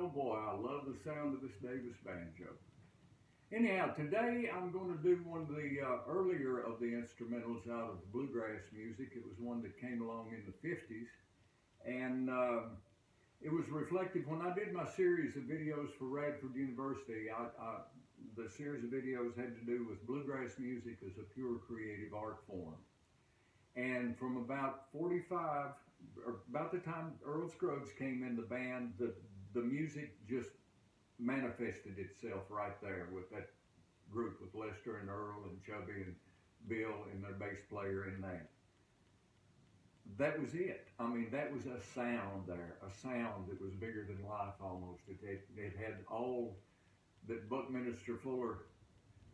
oh boy, I love the sound of this Davis Banjo. Anyhow, today I'm going to do one of the earlier of the instrumentals out of bluegrass music. It was one that came along in the 50s, and it was reflective. When I did my series of videos for Radford University, the series of videos had to do with bluegrass music as a pure creative art form. And from about 45, or about the time Earl Scruggs came in the band, the music just manifested itself right there with that group, with Lester and Earl and Chubby and Bill and their bass player in there. That was it. I mean, that was a sound there, a sound that was bigger than life almost. It had all that Buckminster Fuller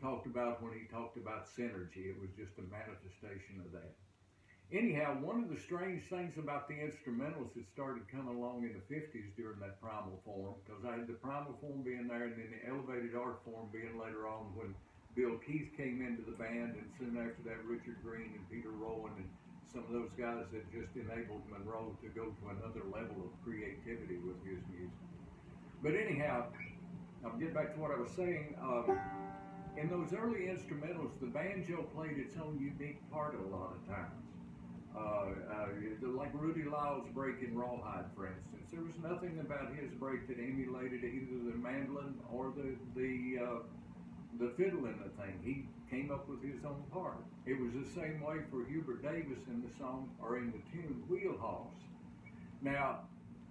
talked about when he talked about synergy. It was just a manifestation of that. Anyhow, one of the strange things about the instrumentals that started coming along in the 50s during that primal form, because I had the primal form being there and then the elevated art form being later on when Bill Keith came into the band, and soon after that Richard Green and Peter Rowan and some of those guys that just enabled Monroe to go to another level of creativity with his music. But anyhow, I'll get back to what I was saying. In those early instrumentals, the banjo played its own unique part a lot of times. Like Rudy Lyle's break in Rawhide, for instance, there was nothing about his break that emulated either the mandolin or the fiddle in the thing. He came up with his own part. It was the same way for Hubert Davis in the song, or in the tune, Wheelhouse. Now,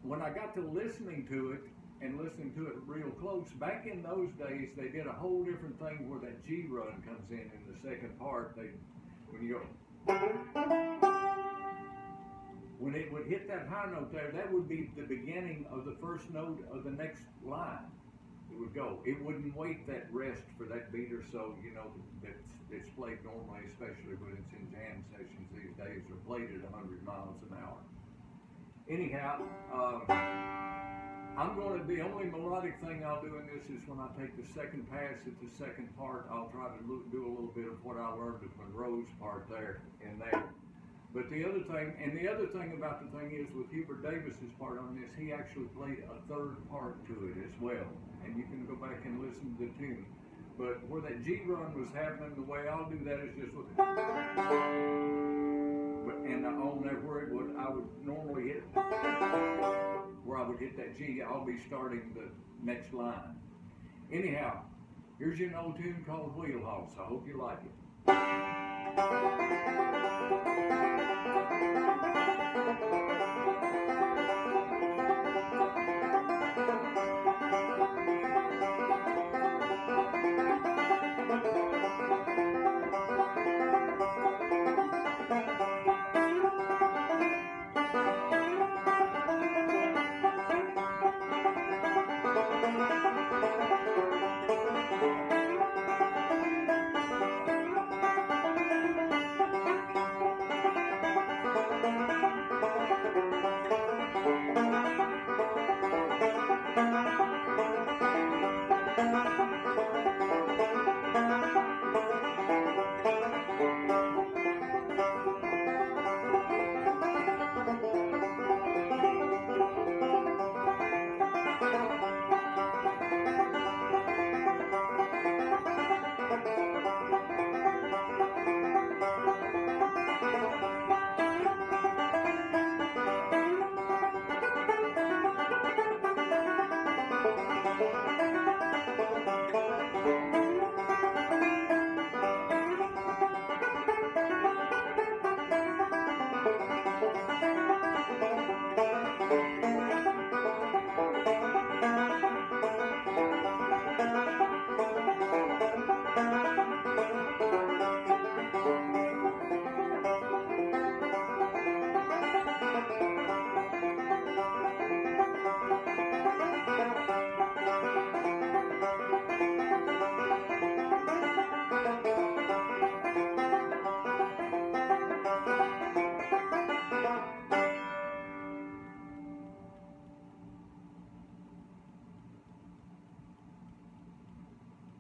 when I got to listening to it, and listening to it real close, back in those days, they did a whole different thing where that G run comes in the second part. When you go, when it would hit that high note there, that would be the beginning of the first note of the next line. It would go. It wouldn't wait that rest for that beat or so, you know, that's played normally, especially when it's in jam sessions these days, or played at 100 miles an hour. Anyhow, the only melodic thing I'll do in this is when I take the second pass at the second part, I'll try to do a little bit of what I learned at Monroe's part there and there. But the other thing about the thing is, with Hubert Davis's part on this, he actually played a third part to it as well. And you can go back and listen to the tune. But where that G run was happening, the way I'll do that is just with, and on there where I would normally hit, where I would hit that G, I'll be starting the next line. Anyhow, here's your old tune called Wheelhouse. I hope you like it.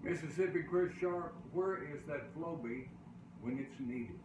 Mississippi Chris Sharp, where is that flow beat when it's needed?